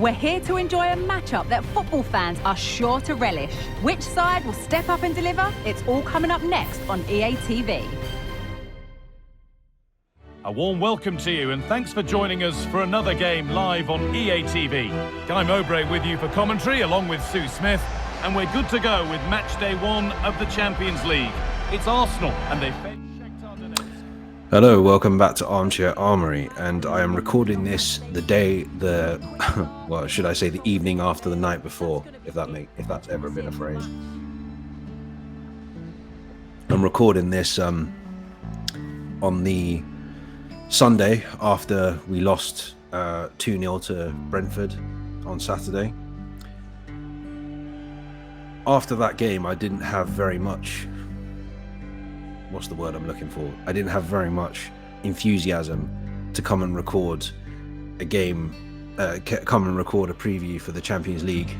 We're here to enjoy a matchup that football fans are sure to relish. Which side will step up and deliver? It's all coming up next on EA TV. A warm welcome to you and thanks for joining us for another game live on EA TV. Guy Mowbray with you for commentary along with Sue Smith, and we're good to go with match day 1 of the Champions League. It's Arsenal and they face Shakhtar Donetsk. Hello, welcome back to Armchair Armory, and I am recording this the well, should I say the evening after the night before, if that's ever been a phrase. I'm recording this on the Sunday after we lost 2-0 to Brentford on Saturday. After that game, I didn't have very much, what's the word I'm looking for? I didn't have very much enthusiasm to come and record a game, come and record a preview for the Champions League,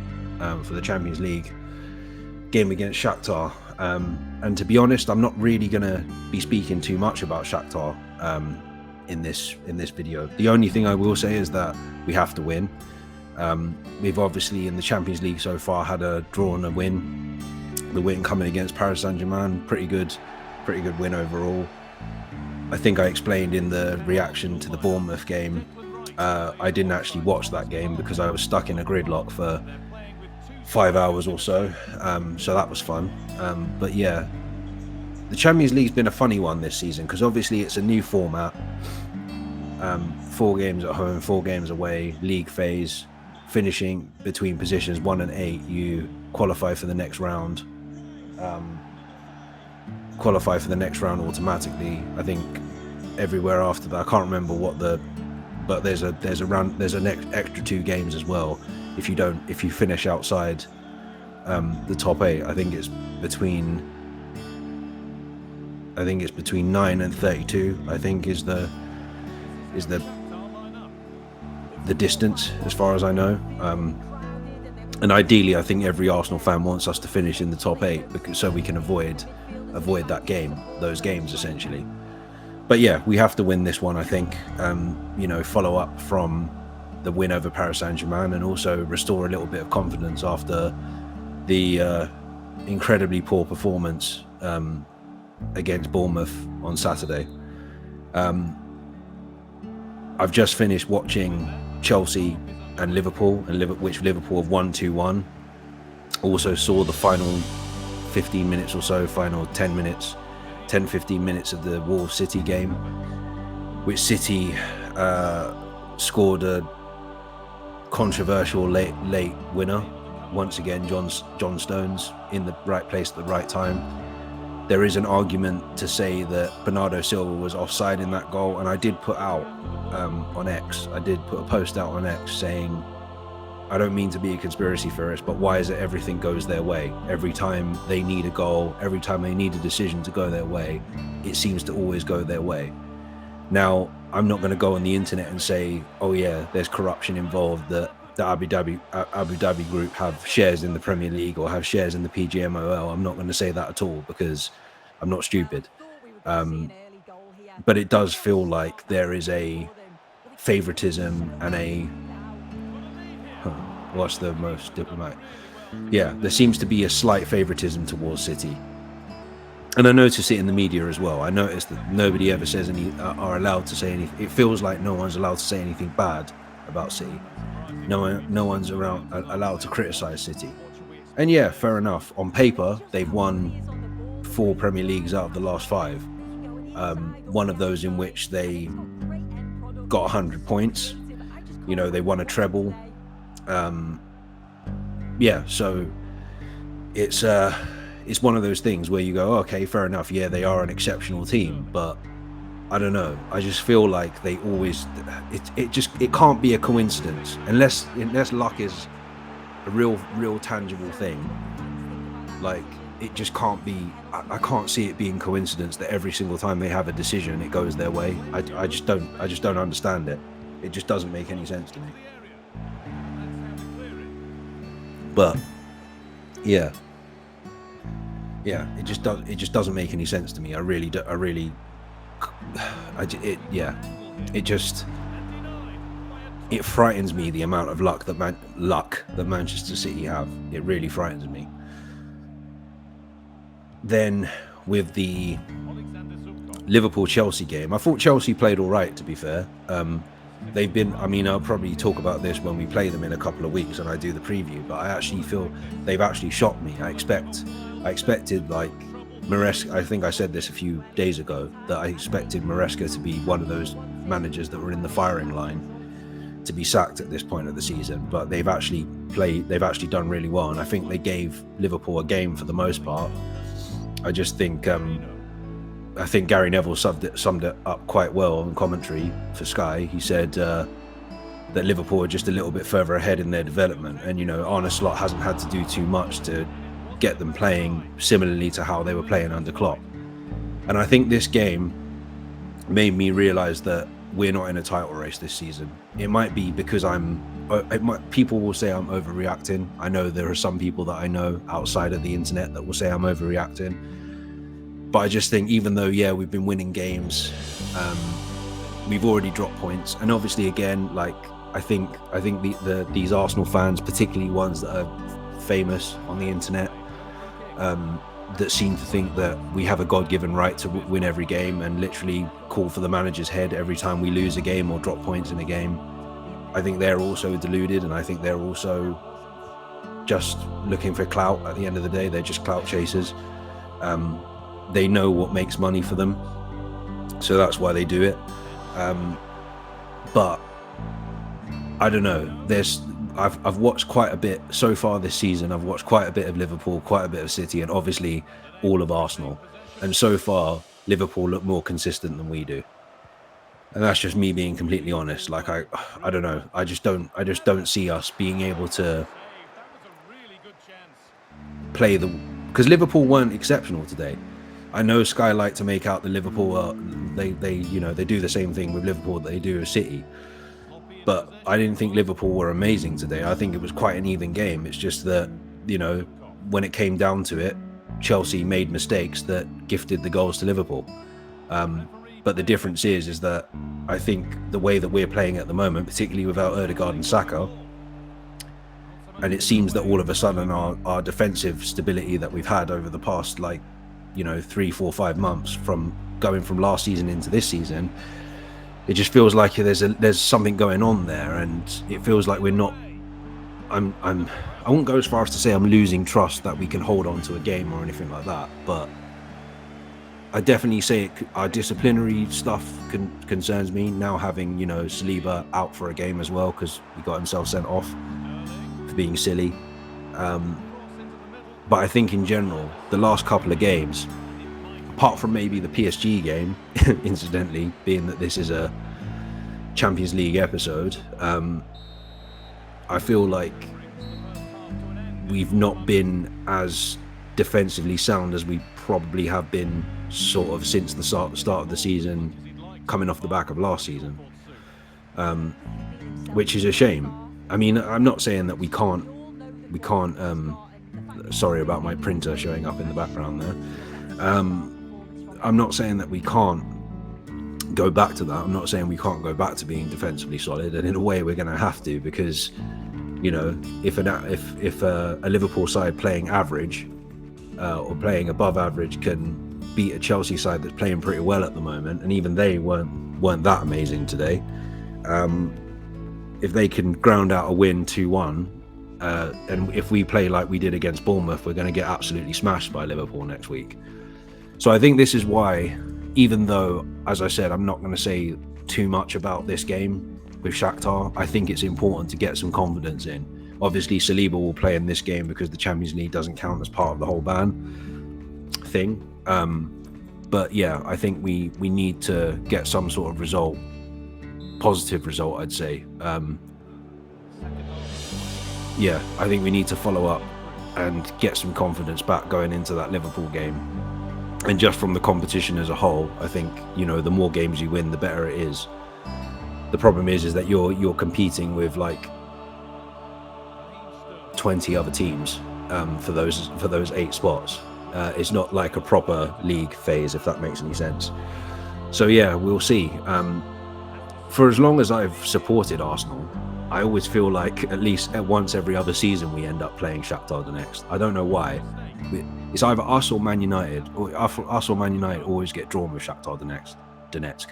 game against Shakhtar. And to be honest, I'm not really going to be speaking too much about Shakhtar in this video. The only thing I will say is that we have to win. We've obviously in the Champions League so far had a draw and a win. The win coming against Paris Saint-Germain, pretty good win overall. I think I explained in the reaction to the Bournemouth game, I didn't actually watch that game because I was stuck in a gridlock for 5 hours or so, so that was fun. But yeah, the Champions League's been a funny one this season because obviously it's a new format. 4 games at home, 4 games away, league phase, finishing between positions 1 and 8, you qualify for the next round. Qualify for the next round automatically. I think everywhere after that, I can't remember but there's an extra 2 games as well if you finish outside the top 8. I think it's between 9 and 32. I think is the distance as far as I know. And ideally, I think every Arsenal fan wants us to finish in the top 8 so we can avoid those games essentially. But yeah, we have to win this one, I think. Follow up from the win over Paris Saint-Germain and also restore a little bit of confidence after the incredibly poor performance against Bournemouth on Saturday. I've just finished watching Chelsea and Liverpool, which Liverpool have won 2-1. Also saw the final 15 minutes or so, final 10-15 minutes of the Wolves City game, which City scored a controversial late winner. Once again, John Stones in the right place at the right time. There is an argument to say that Bernardo Silva was offside in that goal, and I did put out on X, I did put a post out on X saying, I don't mean to be a conspiracy theorist, but why is it everything goes their way? Every time they need a goal, every time they need a decision to go their way, it seems to always go their way. Now, I'm not going to go on the internet and say, oh yeah, there's corruption involved, that the Abu Dhabi group have shares in the Premier League or have shares in the PGMOL. I'm not going to say that at all because I'm not stupid. But it does feel like there is a favoritism and what's the most diplomatic? Yeah, there seems to be a slight favoritism towards City. And I notice it in the media as well. I notice that nobody ever says are allowed to say anything. It feels like no one's allowed to say anything bad about City. No one's allowed to criticize City. And yeah, fair enough. On paper, they've won 4 Premier Leagues out of the last 5. One of those in which they got 100 points. They won a treble. Yeah, so it's one of those things where you go, okay, fair enough. Yeah, they are an exceptional team, but I don't know. I just feel like they always, it can't be a coincidence unless luck is a real tangible thing. Like, it just can't be. I can't see it being coincidence that every single time they have a decision, it goes their way. I just don't understand it. It just doesn't make any sense to me. But yeah, it just doesn't make any sense to me. it frightens me the amount of luck that Manchester City have. It really frightens me. Then with the Liverpool-Chelsea game, I thought Chelsea played all right, to be fair. They've been, I mean, I'll probably talk about this when we play them in a couple of weeks and I do the preview, but I actually feel they've actually shocked me. I expected like Maresca, I think I said this a few days ago, that I expected Maresca to be one of those managers that were in the firing line to be sacked at this point of the season, but they've actually done really well, and I think they gave Liverpool a game for the most part. I just think I think Gary Neville summed it up quite well on commentary for Sky. He said that Liverpool are just a little bit further ahead in their development, and you know, Arne Slot hasn't had to do too much to get them playing similarly to how they were playing under Klopp. And I think this game made me realise that we're not in a title race this season. It might be because people will say I'm overreacting. I know there are some people that I know outside of the internet that will say I'm overreacting. But I just think, even though, yeah, we've been winning games, we've already dropped points. And obviously, again, like I think these Arsenal fans, particularly ones that are famous on the internet, that seem to think that we have a God-given right to win every game and literally call for the manager's head every time we lose a game or drop points in a game. I think they're also deluded, and I think they're also just looking for clout. At the end of the day, they're just clout chasers. They know what makes money for them, so that's why they do it. But I don't know. I've watched quite a bit so far this season. I've watched quite a bit of Liverpool, quite a bit of City, and obviously all of Arsenal. And so far, Liverpool look more consistent than we do. And that's just me being completely honest. Like I don't know. I just don't see us being able to play because Liverpool weren't exceptional today. I know Sky like to make out the Liverpool they do the same thing with Liverpool that they do with City. But I didn't think Liverpool were amazing today. I think it was quite an even game. It's just that, you know, when it came down to it, Chelsea made mistakes that gifted the goals to Liverpool. But the difference is that I think the way that we're playing at the moment, particularly without Ødegaard and Saka, and it seems that all of a sudden our defensive stability that we've had over the past, 3, 4, 5 months, from going from last season into this season, it just feels like there's something going on there, and it feels like we're not. I won't go as far as to say I'm losing trust that we can hold on to a game or anything like that, but I definitely say our disciplinary stuff concerns me now, having Saliba out for a game as well because he got himself sent off for being silly. But I think in general, the last couple of games, apart from maybe the PSG game, incidentally, being that this is a Champions League episode, I feel like we've not been as defensively sound as we probably have been sort of since the start of the season, coming off the back of last season, which is a shame. I mean, I'm not saying that we can't sorry about my printer showing up in the background there. I'm not saying that we can't go back to that. I'm not saying we can't go back to being defensively solid, and in a way we're going to have to, because if a Liverpool side playing average or playing above average can beat a Chelsea side that's playing pretty well at the moment, and even they weren't that amazing today, if they can ground out a win 2-1, and if we play like we did against Bournemouth, we're going to get absolutely smashed by Liverpool next week. So I think this is why, even though, as I said, I'm not going to say too much about this game with Shakhtar, I think it's important to get some confidence in. Obviously, Saliba will play in this game because the Champions League doesn't count as part of the whole ban thing. But yeah, I think we need to get some sort of result, positive result, I'd say. Yeah, I think we need to follow up and get some confidence back going into that Liverpool game. And just from the competition as a whole, I think, the more games you win, the better it is. The problem is that you're competing with like 20 other teams for those 8 spots. It's not like a proper league phase, if that makes any sense. So yeah, we'll see. for as long as I've supported Arsenal, I always feel like at least once every other season we end up playing Shakhtar Donetsk. I don't know why. It's either us or Man United, or us or Man United always get drawn with Shakhtar Donetsk.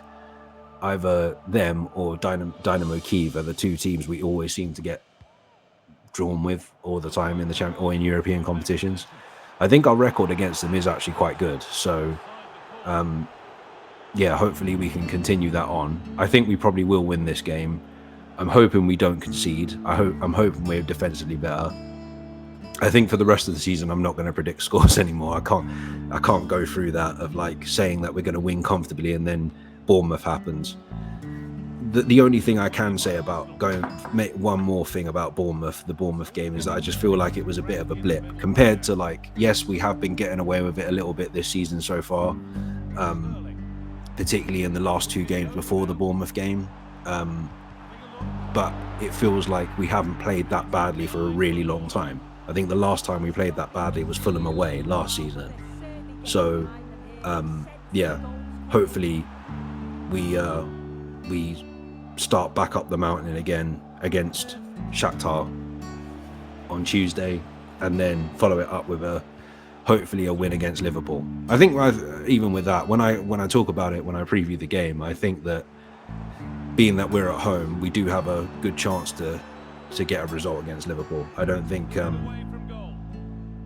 Either them or Dynamo Kyiv are the two teams we always seem to get drawn with all the time in the or in European competitions. I think our record against them is actually quite good. So, yeah, hopefully we can continue that on. I think we probably will win this game. I'm hoping we don't concede. I'm hoping we're defensively better. I think for the rest of the season, I'm not going to predict scores anymore. I can't go through that of like saying that we're going to win comfortably and then Bournemouth happens. The only thing I can say about one more thing about Bournemouth, the Bournemouth game, is that I just feel like it was a bit of a blip compared to, like, yes, we have been getting away with it a little bit this season so far, particularly in the last two games before the Bournemouth game. But it feels like we haven't played that badly for a really long time. I think the last time we played that badly was Fulham away last season. So, yeah, hopefully we start back up the mountain again against Shakhtar on Tuesday, and then follow it up with hopefully a win against Liverpool. I think even with that, when I talk about it, when I preview the game, I think that being that we're at home, we do have a good chance to get a result against Liverpool. I don't think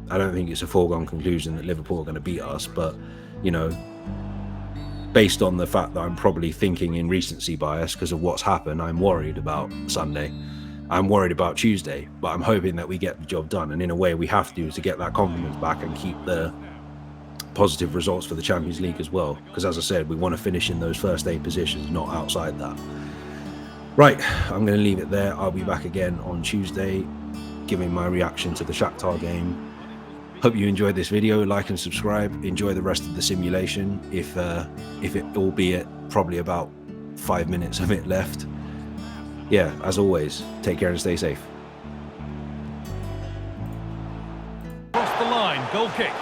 it's a foregone conclusion that Liverpool are going to beat us, but you know, based on the fact that I'm probably thinking in recency bias because of what's happened, I'm worried about Sunday. I'm worried about Tuesday, but I'm hoping that we get the job done. And in a way, we have to get that confidence back and keep the positive results for the Champions League as well. Because as I said, we want to finish in those first 8 positions, not outside that. Right, I'm going to leave it there. I'll be back again on Tuesday, giving my reaction to the Shakhtar game. Hope you enjoyed this video. Like and subscribe. Enjoy the rest of the simulation, if it, albeit probably about 5 minutes of it left. Yeah, as always, take care and stay safe. Cross the line, goal kick.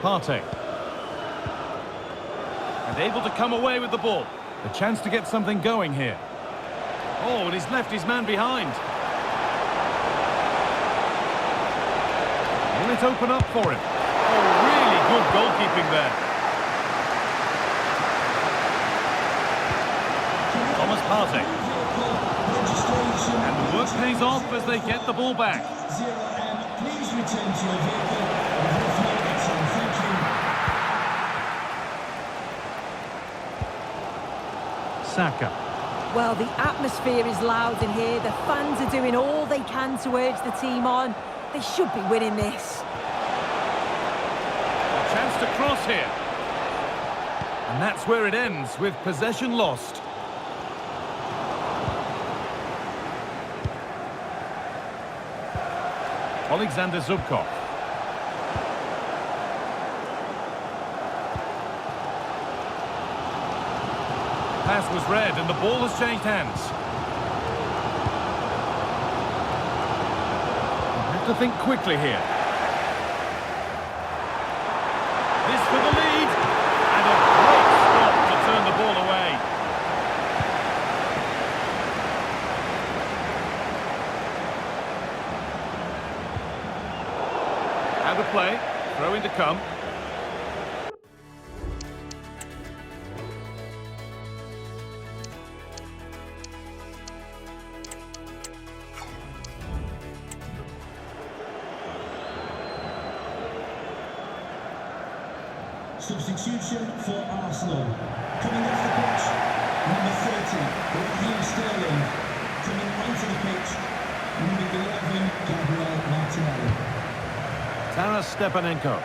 Partey. And able to come away with the ball. A chance to get something going here. Oh, and he's left his man behind. Will it open up for him? Oh, really good goalkeeping there. Thomas Partey. And the work pays off as they get the ball back. Please return to your vehicle. Thank you. Saka. Well, the atmosphere is loud in here. The fans are doing all they can to urge the team on. They should be winning this. A chance to cross here. And that's where it ends, with possession lost. Alexander Zubkov. Pass was read and the ball has changed hands. You have to think quickly here. This for the lead, and a great stop to turn the ball away. Out of play, throw in to come. Substitution for Arsenal. Coming off the pitch, number 30, Raheem Sterling. Coming onto the pitch, number 11, Gabriel Martinelli. Taras Stepanenko.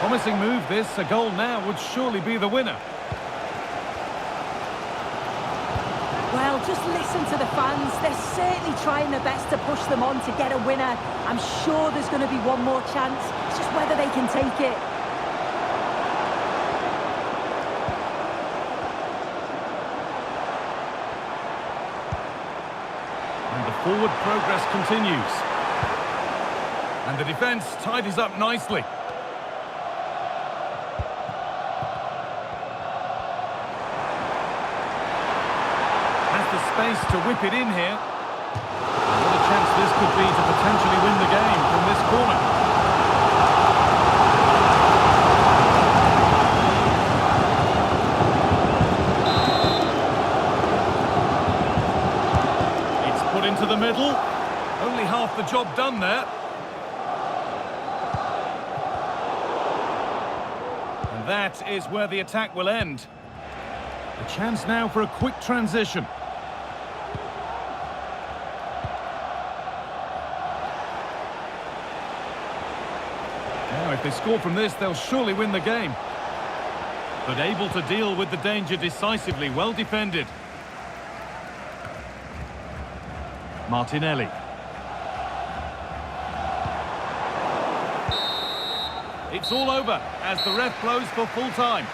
Promising move this. A goal now would surely be the winner. Well, just listen to the fans. They're certainly trying their best to push them on to get a winner. I'm sure there's going to be one more chance. It's just whether they can take it. forward progress continues. And the defence tidies up nicely. Has the space to whip it in here. What a chance this could be to potentially win the game from this corner. It's put into the middle. Only half the job done there. And that is where the attack will end. A chance now for a quick transition. Now, if they score from this, they'll surely win the game. But able to deal with the danger decisively, well defended. Martinelli. It's all over as the ref blows for full time.